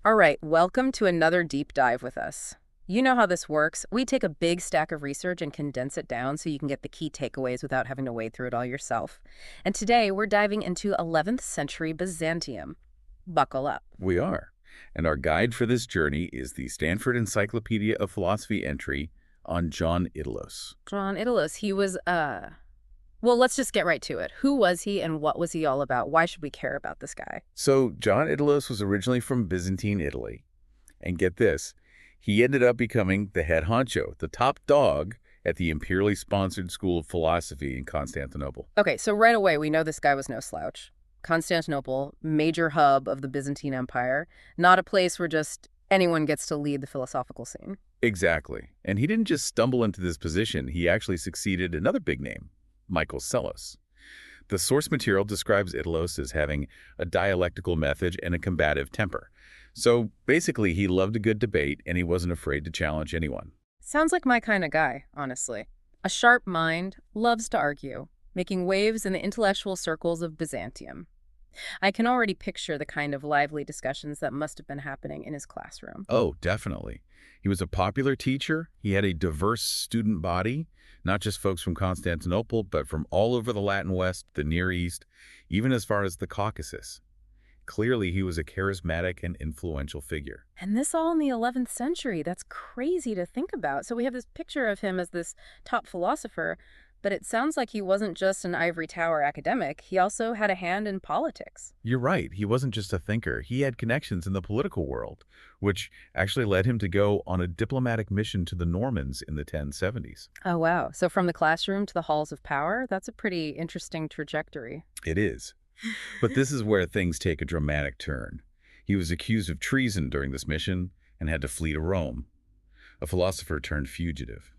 All right, welcome to another deep dive with us. You know how this works. We take a big stack of research and condense it down so you can get the key takeaways without having to wade through it all yourself. And today we're diving into 11th century Byzantium. Buckle up. We are. And our guide for this journey is the Stanford Encyclopedia of Philosophy entry on John Idalos. John Idalos, he was, well, let's just get right to it. Who was he and what was he all about? Why should we care about this guy? So John Idalos was originally from Byzantine, Italy. And get this, he ended up becoming the head honcho, the top dog at the imperially sponsored School of Philosophy in Constantinople. Okay, so right away we know this guy was no slouch. Constantinople, major hub of the Byzantine Empire, not a place where just anyone gets to lead the philosophical scene. Exactly. And he didn't just stumble into this position, he actually succeeded another big name, Michael Psellos. The source material describes Idalos as having a dialectical method and a combative temper. So basically, he loved a good debate and he wasn't afraid to challenge anyone. Sounds like my kind of guy, honestly. A sharp mind, loves to argue, making waves in the intellectual circles of Byzantium. I can already picture the kind of lively discussions that must have been happening in his classroom. Oh, definitely. He was a popular teacher. He had a diverse student body, not just folks from Constantinople, but from all over the Latin West, the Near East, even as far as the Caucasus. Clearly, he was a charismatic and influential figure. And this all in the 11th century. That's crazy to think about. So we have this picture of him as this top philosopher, but it sounds like he wasn't just an ivory tower academic. He also had a hand in politics. You're right. He wasn't just a thinker. He had connections in the political world, which actually led him to go on a diplomatic mission to the Normans in the 1070s. Oh, wow. So from the classroom to the halls of power, that's a pretty interesting trajectory. It is. But this is where things take a dramatic turn. He was accused of treason during this mission and had to flee to Rome. A philosopher turned fugitive.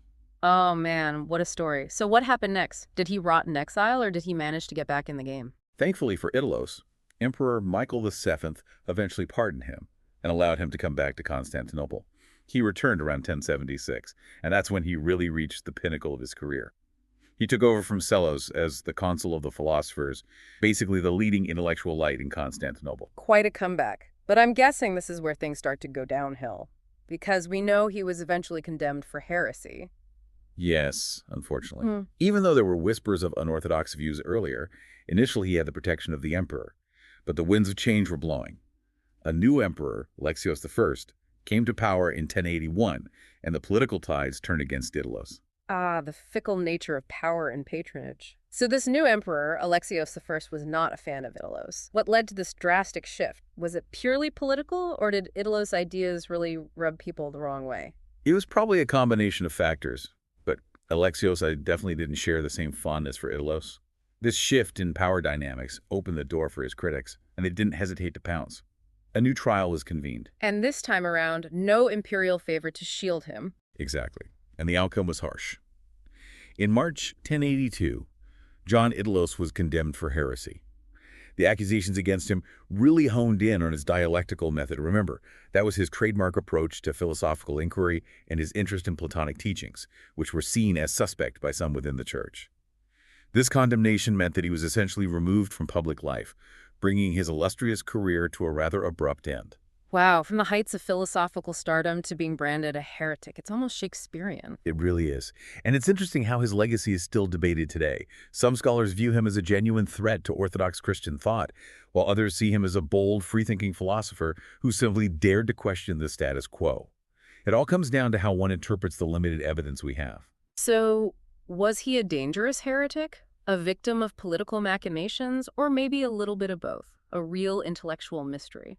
Oh, man, what a story. So what happened next? Did he rot in exile or did he manage to get back in the game? Thankfully for Idalos, Emperor Michael VII eventually pardoned him and allowed him to come back to Constantinople. He returned around 1076, and that's when he really reached the pinnacle of his career. He took over from Psellos as the consul of the philosophers, basically the leading intellectual light in Constantinople. Quite a comeback. But I'm guessing this is where things start to go downhill, because we know he was eventually condemned for heresy. Yes, unfortunately. Even though there were whispers of unorthodox views earlier, initially he had the protection of the emperor. But the winds of change were blowing. A new emperor, Alexios I, came to power in 1081, and the political tides turned against Idalos. Ah, the fickle nature of power and patronage. So this new emperor, Alexios I, was not a fan of Idalos. What led to this drastic shift? Was it purely political, or did Idalos' ideas really rub people the wrong way? It was probably a combination of factors, but Alexios definitely didn't share the same fondness for Idalos. This shift in power dynamics opened the door for his critics, and they didn't hesitate to pounce. A new trial was convened. And this time around, no imperial favor to shield him. Exactly. And the outcome was harsh. In March 1082, John Idalos was condemned for heresy. The accusations against him really honed in on his dialectical method. Remember, that was his trademark approach to philosophical inquiry and his interest in Platonic teachings, which were seen as suspect by some within the church. This condemnation meant that he was essentially removed from public life, bringing his illustrious career to a rather abrupt end. Wow, from the heights of philosophical stardom to being branded a heretic, it's almost Shakespearean. It really is. And it's interesting how his legacy is still debated today. Some scholars view him as a genuine threat to Orthodox Christian thought, while others see him as a bold, free-thinking philosopher who simply dared to question the status quo. It all comes down to how one interprets the limited evidence we have. So, was he a dangerous heretic? A victim of political machinations? Or maybe a little bit of both? A real intellectual mystery?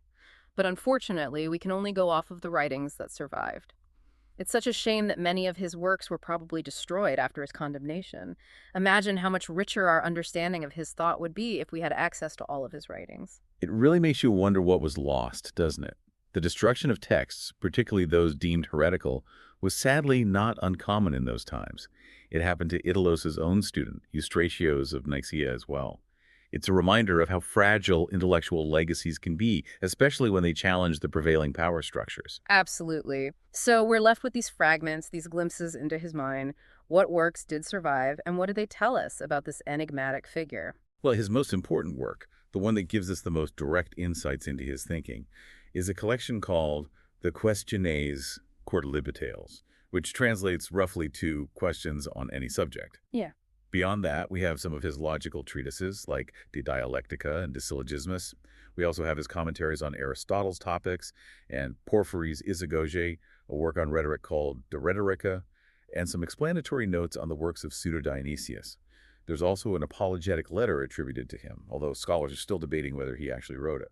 But unfortunately, we can only go off of the writings that survived. It's such a shame that many of his works were probably destroyed after his condemnation. Imagine how much richer our understanding of his thought would be if we had access to all of his writings. It really makes you wonder what was lost, doesn't it? The destruction of texts, particularly those deemed heretical, was sadly not uncommon in those times. It happened to Idalos' own student, Eustratios of Nicaea as well. It's a reminder of how fragile intellectual legacies can be, especially when they challenge the prevailing power structures. Absolutely. So we're left with these fragments, these glimpses into his mind. What works did survive, and what do they tell us about this enigmatic figure? Well, his most important work, the one that gives us the most direct insights into his thinking, is a collection called the Questiones Quodlibetales, which translates roughly to questions on any subject. Yeah. Beyond that, we have some of his logical treatises like De Dialectica and De Syllogismus. We also have his commentaries on Aristotle's topics and Porphyry's Isagoge, a work on rhetoric called De Rhetorica, and some explanatory notes on the works of Pseudo-Dionysius. There's also an apologetic letter attributed to him, although scholars are still debating whether he actually wrote it.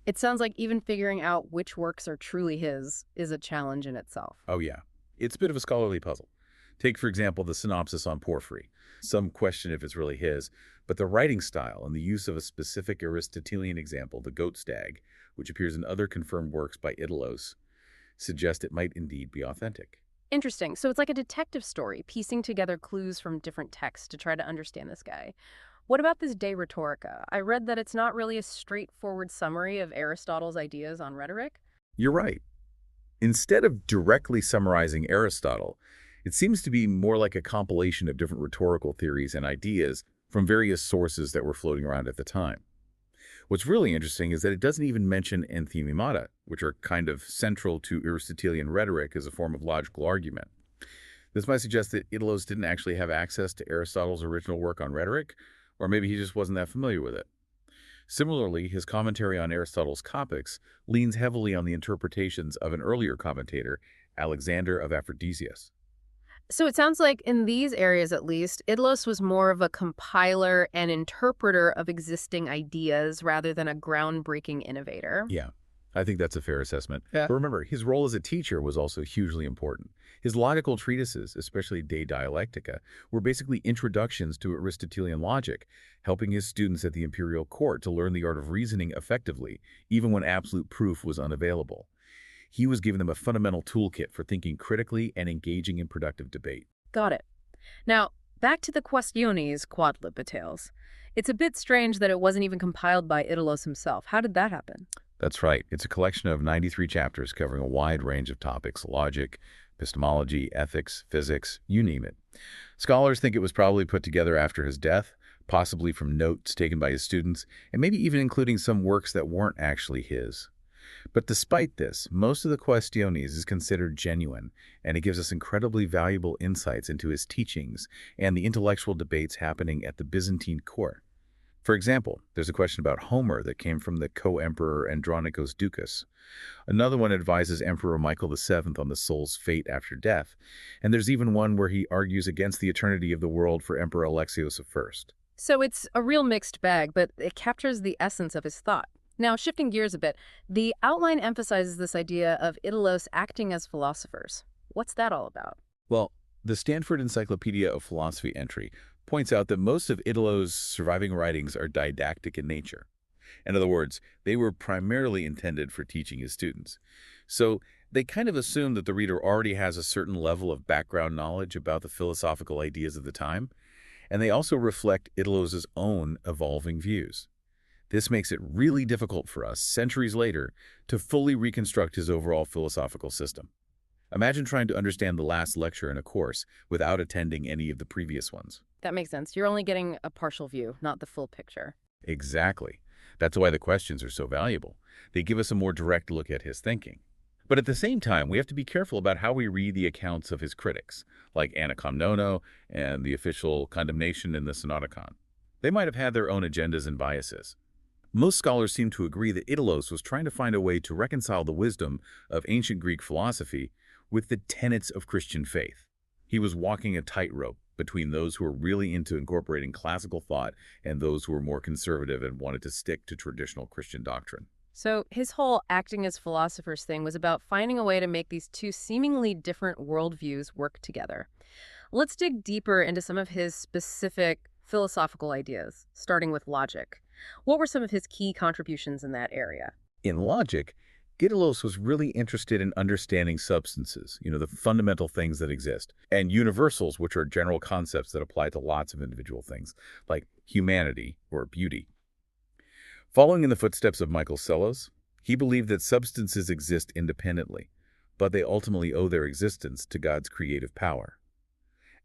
It sounds like even figuring out which works are truly his is a challenge in itself. Oh yeah, it's a bit of a scholarly puzzle. Take, for example, the synopsis on Porphyry. Some question if it's really his, but the writing style and the use of a specific Aristotelian example, the goat stag, which appears in other confirmed works by Idolos, suggest it might indeed be authentic. Interesting. So it's like a detective story, piecing together clues from different texts to try to understand this guy. What about this De Rhetorica? I read that it's not really a straightforward summary of Aristotle's ideas on rhetoric. You're right. Instead of directly summarizing Aristotle, it seems to be more like a compilation of different rhetorical theories and ideas from various sources that were floating around at the time. What's really interesting is that it doesn't even mention enthymemata, which are kind of central to Aristotelian rhetoric as a form of logical argument. This might suggest that Idolos didn't actually have access to Aristotle's original work on rhetoric, or maybe he just wasn't that familiar with it. Similarly, his commentary on Aristotle's Topics leans heavily on the interpretations of an earlier commentator, Alexander of Aphrodisias. So it sounds like in these areas, at least, Idlos was more of a compiler and interpreter of existing ideas rather than a groundbreaking innovator. Yeah, I think that's a fair assessment. Yeah. But remember, his role as a teacher was also hugely important. His logical treatises, especially De Dialectica, were basically introductions to Aristotelian logic, helping his students at the imperial court to learn the art of reasoning effectively, even when absolute proof was unavailable. He was giving them a fundamental toolkit for thinking critically and engaging in productive debate. Got it. Now, back to the Questiones Quodlibetales. It's a bit strange that it wasn't even compiled by Idolos himself. How did that happen? That's right. It's a collection of 93 chapters covering a wide range of topics: logic, epistemology, ethics, physics, you name it. Scholars think it was probably put together after his death, possibly from notes taken by his students, and maybe even including some works that weren't actually his. But despite this, most of the Questiones is considered genuine, and it gives us incredibly valuable insights into his teachings and the intellectual debates happening at the Byzantine court. For example, there's a question about Homer that came from the co-emperor Andronicos Ducas. Another one advises Emperor Michael VII on the soul's fate after death, and there's even one where he argues against the eternity of the world for Emperor Alexios I. So it's a real mixed bag, but it captures the essence of his thought. Now, shifting gears a bit, the outline emphasizes this idea of Idolos acting as philosophers. What's that all about? Well, the Stanford Encyclopedia of Philosophy entry points out that most of Idolos' surviving writings are didactic in nature. In other words, they were primarily intended for teaching his students. So they kind of assume that the reader already has a certain level of background knowledge about the philosophical ideas of the time, and they also reflect Idolos' own evolving views. This makes it really difficult for us, centuries later, to fully reconstruct his overall philosophical system. Imagine trying to understand the last lecture in a course without attending any of the previous ones. That makes sense. You're only getting a partial view, not the full picture. Exactly. That's why the questions are so valuable. They give us a more direct look at his thinking. But at the same time, we have to be careful about how we read the accounts of his critics, like Anakomnono and the official condemnation in the Synodicon. They might have had their own agendas and biases. Most scholars seem to agree that Idolos was trying to find a way to reconcile the wisdom of ancient Greek philosophy with the tenets of Christian faith. He was walking a tightrope between those who were really into incorporating classical thought and those who were more conservative and wanted to stick to traditional Christian doctrine. So his whole acting as philosophers thing was about finding a way to make these two seemingly different worldviews work together. Let's dig deeper into some of his specific philosophical ideas, starting with logic. What were some of his key contributions in that area? In logic, Idolos was really interested in understanding substances, the fundamental things that exist, and universals, which are general concepts that apply to lots of individual things, like humanity or beauty. Following in the footsteps of Michael Psellos, he believed that substances exist independently, but they ultimately owe their existence to God's creative power.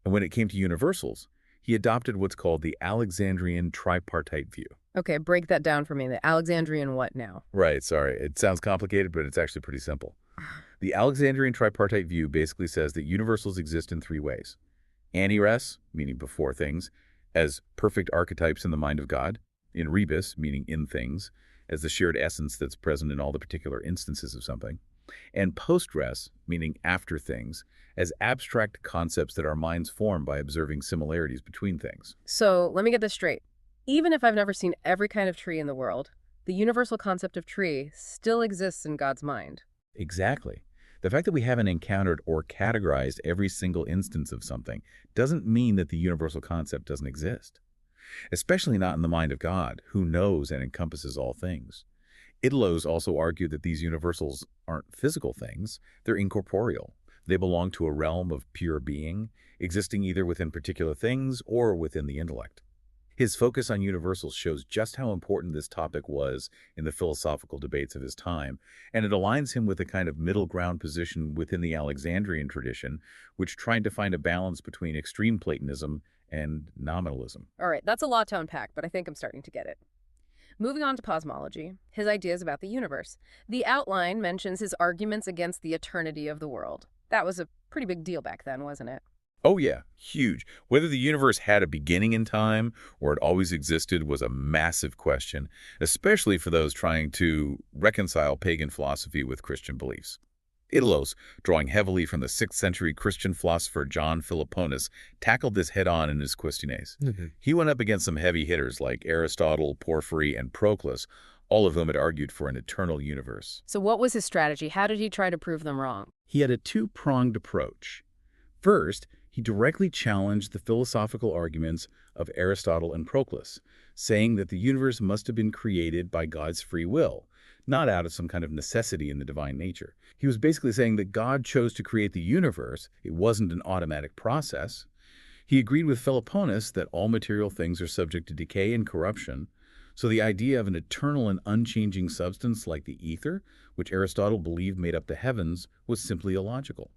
And when it came to universals, He adopted what's called the Alexandrian tripartite view. Okay, break that down for me. The Alexandrian what now? Right, sorry. It sounds complicated, but it's actually pretty simple. The Alexandrian tripartite view basically says that universals exist in three ways. Ante-res, meaning before things, as perfect archetypes in the mind of God. In rebus, meaning in things, as the shared essence that's present in all the particular instances of something. And post-res, meaning after things, as abstract concepts that our minds form by observing similarities between things. So let me get this straight. Even if I've never seen every kind of tree in the world, the universal concept of tree still exists in God's mind. Exactly. The fact that we haven't encountered or categorized every single instance of something doesn't mean that the universal concept doesn't exist. Especially not in the mind of God, who knows and encompasses all things. Idlos also argued that these universals aren't physical things, they're incorporeal. They belong to a realm of pure being, existing either within particular things or within the intellect. His focus on universals shows just how important this topic was in the philosophical debates of his time, and it aligns him with a kind of middle ground position within the Alexandrian tradition, which tried to find a balance between extreme Platonism and nominalism. All right, that's a lot to unpack, but I think I'm starting to get it. Moving on to cosmology, his ideas about the universe. The outline mentions his arguments against the eternity of the world. That was a pretty big deal back then, wasn't it? Oh yeah, huge. Whether the universe had a beginning in time or it always existed was a massive question, especially for those trying to reconcile pagan philosophy with Christian beliefs. Idolos, drawing heavily from the 6th century Christian philosopher John Philoponus, tackled this head-on in his Questiones. He went up against some heavy hitters like Aristotle, Porphyry, and Proclus, all of whom had argued for an eternal universe. So what was his strategy? How did he try to prove them wrong? He had a two-pronged approach. First, he directly challenged the philosophical arguments of Aristotle and Proclus, saying that the universe must have been created by God's free will, not out of some kind of necessity in the divine nature. He was basically saying that God chose to create the universe. It wasn't an automatic process. He agreed with Philoponus that all material things are subject to decay and corruption, so the idea of an eternal and unchanging substance like the ether, which Aristotle believed made up the heavens, was simply illogical.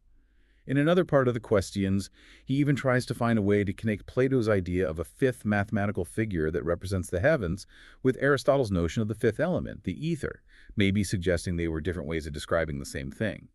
In another part of the Questions, he even tries to find a way to connect Plato's idea of a fifth mathematical figure that represents the heavens with Aristotle's notion of the fifth element, the ether, maybe suggesting they were different ways of describing the same thing.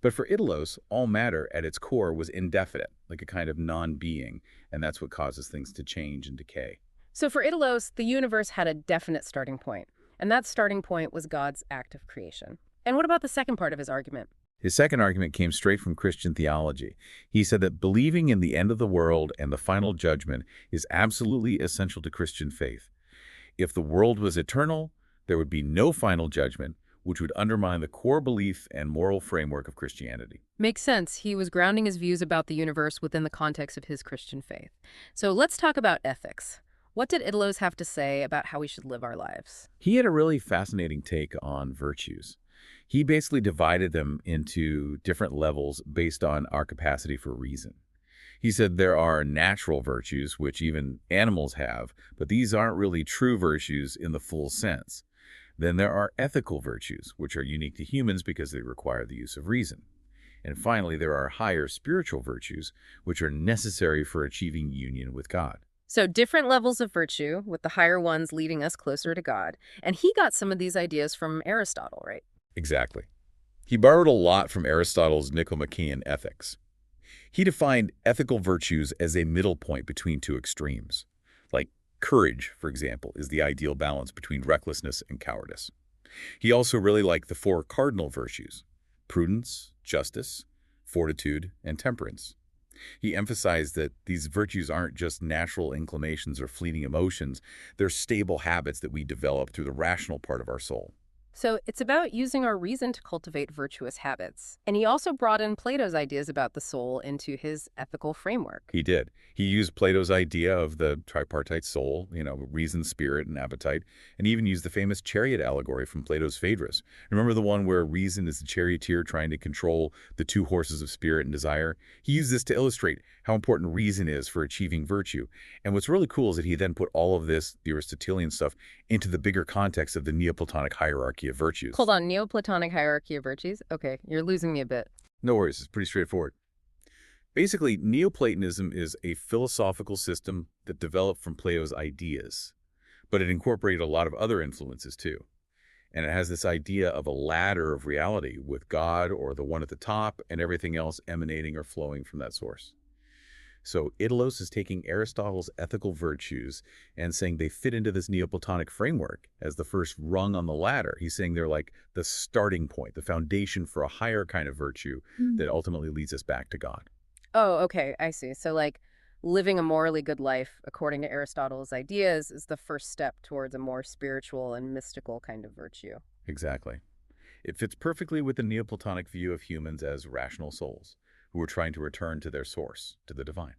But for Idolos, all matter at its core was indefinite, like a kind of non-being, and that's what causes things to change and decay. So for Idolos, the universe had a definite starting point, and that starting point was God's act of creation. And what about the second part of his argument? His second argument came straight from Christian theology. He said that believing in the end of the world and the final judgment is absolutely essential to Christian faith. If the world was eternal, there would be no final judgment, which would undermine the core belief and moral framework of Christianity. Makes sense. He was grounding his views about the universe within the context of his Christian faith. So let's talk about ethics. What did Idolos have to say about how we should live our lives? He had a really fascinating take on virtues. He basically divided them into different levels based on our capacity for reason. He said there are natural virtues, which even animals have, but these aren't really true virtues in the full sense. Then there are ethical virtues, which are unique to humans because they require the use of reason. And finally, there are higher spiritual virtues, which are necessary for achieving union with God. So different levels of virtue, with the higher ones leading us closer to God. And he got some of these ideas from Aristotle, right? Exactly. He borrowed a lot from Aristotle's Nicomachean Ethics. He defined ethical virtues as a middle point between two extremes. Like courage, for example, is the ideal balance between recklessness and cowardice. He also really liked the 4 cardinal virtues: prudence, justice, fortitude, and temperance. He emphasized that these virtues aren't just natural inclinations or fleeting emotions, they're stable habits that we develop through the rational part of our soul. So it's about using our reason to cultivate virtuous habits. And he also brought in Plato's ideas about the soul into his ethical framework. He did. He used Plato's idea of the tripartite soul, reason, spirit, and appetite, and even used the famous chariot allegory from Plato's Phaedrus. Remember the one where reason is the charioteer trying to control the 2 horses of spirit and desire? He used this to illustrate how important reason is for achieving virtue. And what's really cool is that he then put all of this, the Aristotelian stuff, into the bigger context of the Neoplatonic hierarchy of virtues. Hold on, Neoplatonic hierarchy of virtues? Okay, you're losing me a bit. No worries, it's pretty straightforward. Basically, Neoplatonism is a philosophical system that developed from Plato's ideas, but it incorporated a lot of other influences too. And it has this idea of a ladder of reality with God or the one at the top and everything else emanating or flowing from that source. So Idalos is taking Aristotle's ethical virtues and saying they fit into this Neoplatonic framework as the first rung on the ladder. He's saying they're like the starting point, the foundation for a higher kind of virtue that ultimately leads us back to God. Oh, okay, I see. So, like, living a morally good life, according to Aristotle's ideas, is the first step towards a more spiritual and mystical kind of virtue. Exactly. It fits perfectly with the Neoplatonic view of humans as rational souls who are trying to return to their source, to the divine.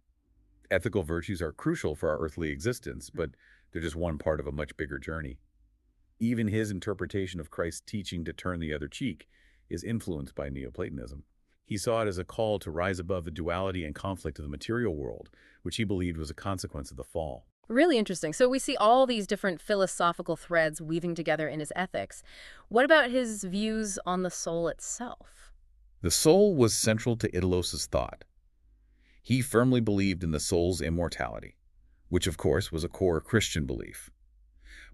Ethical virtues are crucial for our earthly existence, but they're just one part of a much bigger journey. Even his interpretation of Christ's teaching to turn the other cheek is influenced by Neoplatonism. He saw it as a call to rise above the duality and conflict of the material world, which he believed was a consequence of the fall. Really interesting. So we see all these different philosophical threads weaving together in his ethics. What about his views on the soul itself? The soul was central to Idalos' thought. He firmly believed in the soul's immortality, which of course was a core Christian belief.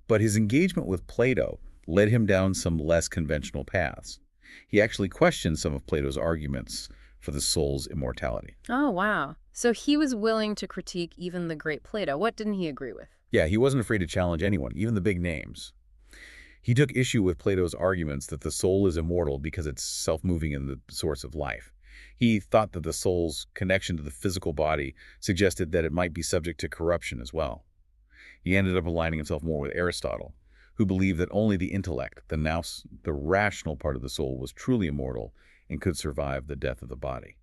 But his engagement with Plato led him down some less conventional paths. He actually questioned some of Plato's arguments for the soul's immortality. Oh, wow. So he was willing to critique even the great Plato. What didn't he agree with? Yeah, he wasn't afraid to challenge anyone, even the big names. He took issue with Plato's arguments that the soul is immortal because it's self-moving and the source of life. He thought that the soul's connection to the physical body suggested that it might be subject to corruption as well. He ended up aligning himself more with Aristotle, who believed that only the intellect, the rational part of the soul, was truly immortal and could survive the death of the body.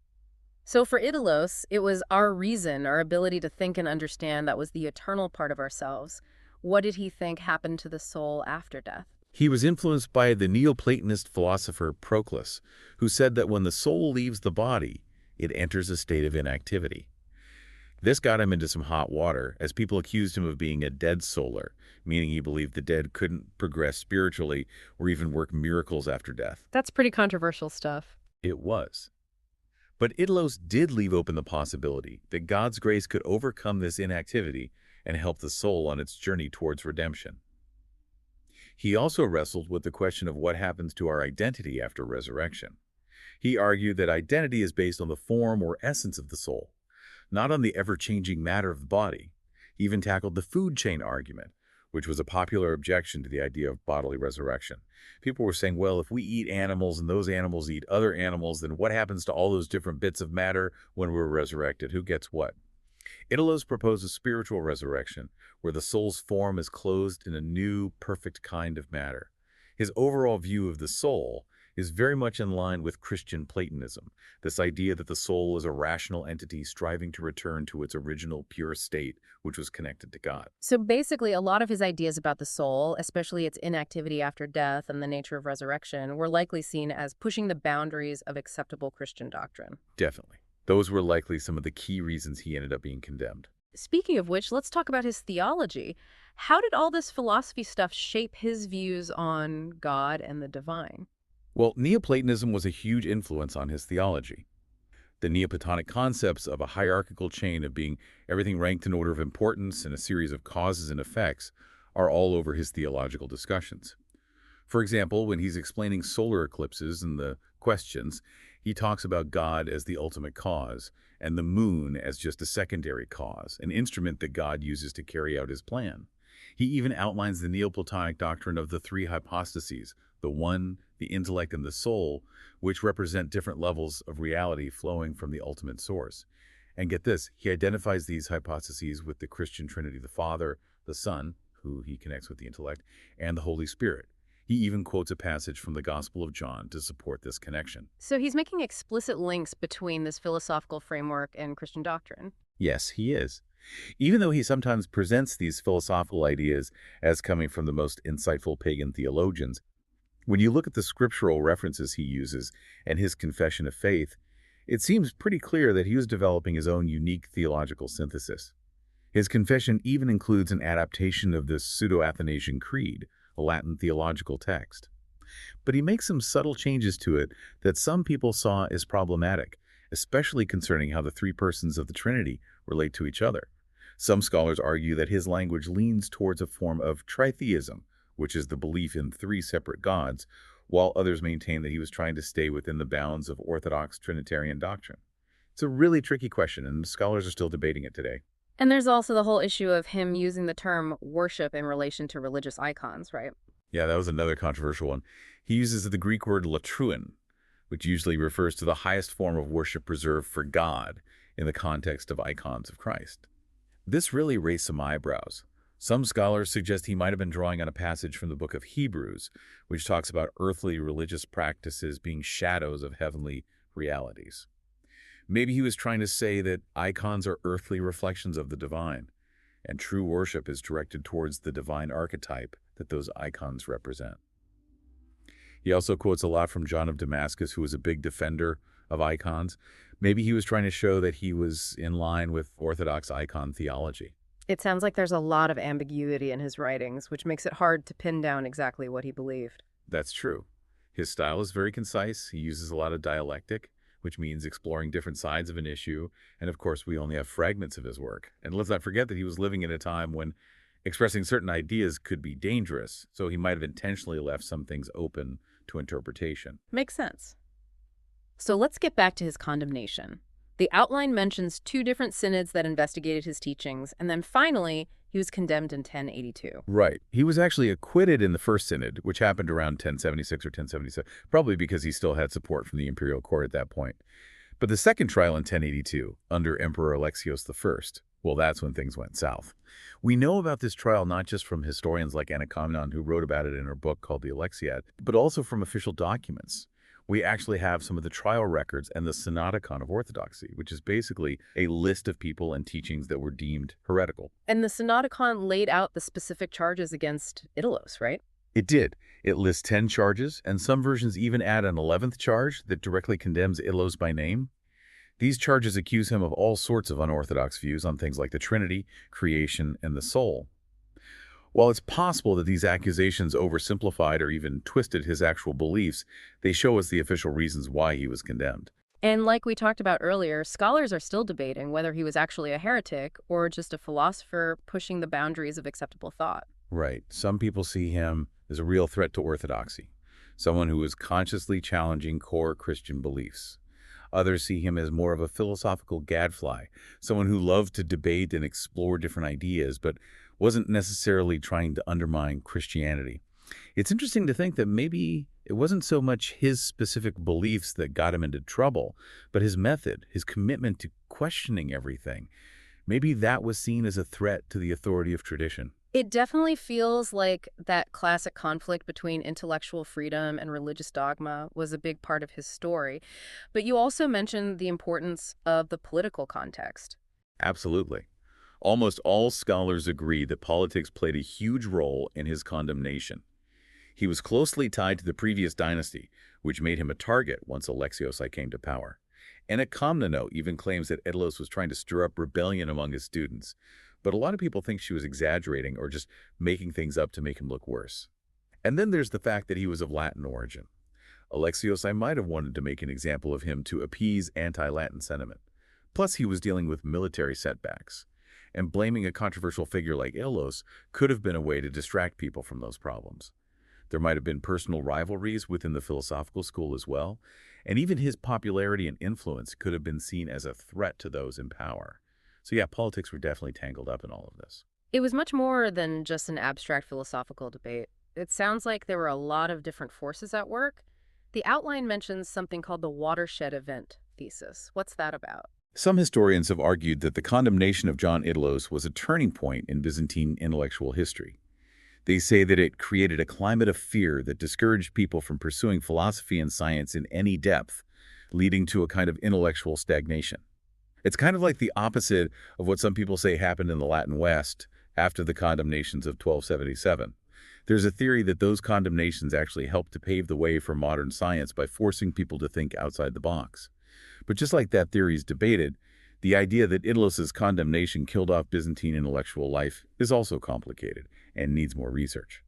So for Idalos, it was our reason, our ability to think and understand that was the eternal part of ourselves. What did he think happened to the soul after death? He was influenced by the Neoplatonist philosopher Proclus, who said that when the soul leaves the body, it enters a state of inactivity. This got him into some hot water, as people accused him of being a dead souler, meaning he believed the dead couldn't progress spiritually or even work miracles after death. That's pretty controversial stuff. It was. But Idalos did leave open the possibility that God's grace could overcome this inactivity and help the soul on its journey towards redemption. He also wrestled with the question of what happens to our identity after resurrection. He argued that identity is based on the form or essence of the soul, not on the ever-changing matter of the body. He even tackled the food chain argument, which was a popular objection to the idea of bodily resurrection. People were saying, well, if we eat animals and those animals eat other animals, then what happens to all those different bits of matter when we're resurrected? Who gets what? Idalos proposed a spiritual resurrection, where the soul's form is clothed in a new, perfect kind of matter. His overall view of the soul is very much in line with Christian Platonism, this idea that the soul is a rational entity striving to return to its original pure state, which was connected to God. So basically, a lot of his ideas about the soul, especially its inactivity after death and the nature of resurrection, were likely seen as pushing the boundaries of acceptable Christian doctrine. Definitely. Those were likely some of the key reasons he ended up being condemned. Speaking of which, let's talk about his theology. How did all this philosophy stuff shape his views on God and the divine? Well, Neoplatonism was a huge influence on his theology. The Neoplatonic concepts of a hierarchical chain of being everything ranked in order of importance and a series of causes and effects are all over his theological discussions. For example, when he's explaining solar eclipses and the questions, he talks about God as the ultimate cause and the moon as just a secondary cause, an instrument that God uses to carry out his plan. He even outlines the Neoplatonic doctrine of the three hypostases, the one, the intellect, and the soul, which represent different levels of reality flowing from the ultimate source. And get this, he identifies these hypostases with the Christian Trinity, the Father, the Son, who he connects with the intellect, and the Holy Spirit. He even quotes a passage from the Gospel of John to support this connection. So he's making explicit links between this philosophical framework and Christian doctrine. Yes, he is. Even though he sometimes presents these philosophical ideas as coming from the most insightful pagan theologians, when you look at the scriptural references he uses and his confession of faith, it seems pretty clear that he was developing his own unique theological synthesis. His confession even includes an adaptation of the Pseudo-Athanasian Creed, a Latin theological text. But he makes some subtle changes to it that some people saw as problematic, especially concerning how the three persons of the Trinity relate to each other. Some scholars argue that his language leans towards a form of tritheism, which is the belief in three separate gods, while others maintain that he was trying to stay within the bounds of Orthodox Trinitarian doctrine. It's a really tricky question, and scholars are still debating it today. And there's also the whole issue of him using the term worship in relation to religious icons, right? Yeah, that was another controversial one. He uses the Greek word latruin, which usually refers to the highest form of worship reserved for God in the context of icons of Christ. This really raised some eyebrows. Some scholars suggest he might have been drawing on a passage from the book of Hebrews, which talks about earthly religious practices being shadows of heavenly realities. Maybe he was trying to say that icons are earthly reflections of the divine, and true worship is directed towards the divine archetype that those icons represent. He also quotes a lot from John of Damascus, who was a big defender of icons. Maybe he was trying to show that he was in line with Orthodox icon theology. It sounds like there's a lot of ambiguity in his writings, which makes it hard to pin down exactly what he believed. That's true. His style is very concise. He uses a lot of dialectic, which means exploring different sides of an issue. And of course, we only have fragments of his work. And let's not forget that he was living in a time when expressing certain ideas could be dangerous, so he might have intentionally left some things open to interpretation. Makes sense. So let's get back to his condemnation. The outline mentions two different synods that investigated his teachings, and then finally, he was condemned in 1082. Right. He was actually acquitted in the first synod, which happened around 1076 or 1077, probably because he still had support from the imperial court at that point. But the second trial in 1082, under Emperor Alexios I, well, that's when things went south. We know about this trial not just from historians like Anna Komnenon, who wrote about it in her book called the Alexiad, but also from official documents. We actually have some of the trial records and the Synodicon of Orthodoxy, which is basically a list of people and teachings that were deemed heretical. And the Synodicon laid out the specific charges against Idalos, right? It did. It lists 10 charges, and some versions even add an 11th charge that directly condemns Idalos by name. These charges accuse him of all sorts of unorthodox views on things like the Trinity, creation, and the soul. While it's possible that these accusations oversimplified or even twisted his actual beliefs, they show us the official reasons why he was condemned. And like we talked about earlier, scholars are still debating whether he was actually a heretic or just a philosopher pushing the boundaries of acceptable thought. Right. Some people see him as a real threat to orthodoxy, someone who is consciously challenging core Christian beliefs. Others see him as more of a philosophical gadfly, someone who loved to debate and explore different ideas, but wasn't necessarily trying to undermine Christianity. It's interesting to think that maybe it wasn't so much his specific beliefs that got him into trouble, but his method, his commitment to questioning everything. Maybe that was seen as a threat to the authority of tradition. It definitely feels like that classic conflict between intellectual freedom and religious dogma was a big part of his story. But you also mentioned the importance of the political context. Absolutely. Almost all scholars agree that politics played a huge role in his condemnation. He was closely tied to the previous dynasty, which made him a target once Alexios I came to power. Anna Komnenon even claims that Idalos was trying to stir up rebellion among his students, but a lot of people think she was exaggerating or just making things up to make him look worse. And then there's the fact that he was of Latin origin. Alexios I might have wanted to make an example of him to appease anti-Latin sentiment. Plus, he was dealing with military setbacks, and blaming a controversial figure like Idalos could have been a way to distract people from those problems. There might have been personal rivalries within the philosophical school as well, and even his popularity and influence could have been seen as a threat to those in power. So yeah, politics were definitely tangled up in all of this. It was much more than just an abstract philosophical debate. It sounds like there were a lot of different forces at work. The outline mentions something called the watershed event thesis. What's that about? Some historians have argued that the condemnation of John Idalos was a turning point in Byzantine intellectual history. They say that it created a climate of fear that discouraged people from pursuing philosophy and science in any depth, leading to a kind of intellectual stagnation. It's kind of like the opposite of what some people say happened in the Latin West after the condemnations of 1277. There's a theory that those condemnations actually helped to pave the way for modern science by forcing people to think outside the box. But just like that theory is debated, the idea that Idalos' condemnation killed off Byzantine intellectual life is also complicated and needs more research.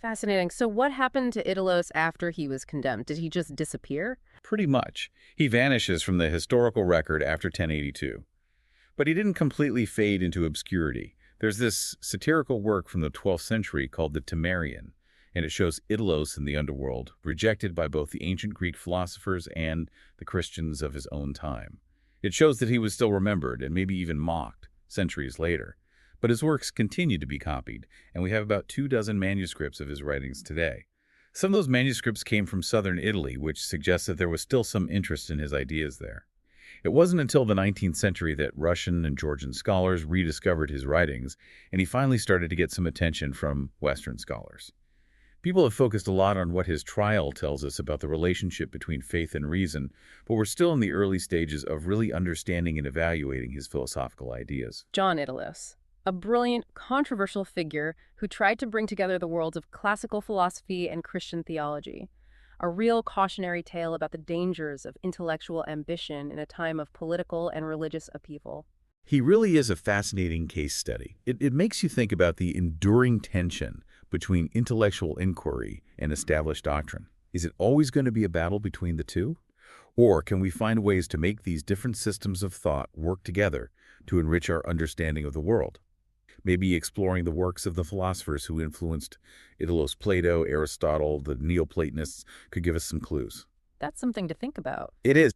Fascinating. So what happened to Idalos after he was condemned? Did he just disappear? Pretty much. He vanishes from the historical record after 1082. But he didn't completely fade into obscurity. There's this satirical work from the 12th century called the Temerian, and it shows Idalos in the underworld, rejected by both the ancient Greek philosophers and the Christians of his own time. It shows that he was still remembered and maybe even mocked centuries later. But his works continue to be copied, and we have about 24 manuscripts of his writings today. Some of those manuscripts came from southern Italy, which suggests that there was still some interest in his ideas there. It wasn't until the 19th century that Russian and Georgian scholars rediscovered his writings, and he finally started to get some attention from Western scholars. People have focused a lot on what his trial tells us about the relationship between faith and reason, but we're still in the early stages of really understanding and evaluating his philosophical ideas. John Idalos, a brilliant, controversial figure who tried to bring together the worlds of classical philosophy and Christian theology. A real cautionary tale about the dangers of intellectual ambition in a time of political and religious upheaval. He really is a fascinating case study. It makes you think about the enduring tension between intellectual inquiry and established doctrine. Is it always going to be a battle between the two? Or can we find ways to make these different systems of thought work together to enrich our understanding of the world? Maybe exploring the works of the philosophers who influenced Idalos, Plato, Aristotle, the Neoplatonists could give us some clues. That's something to think about. It is.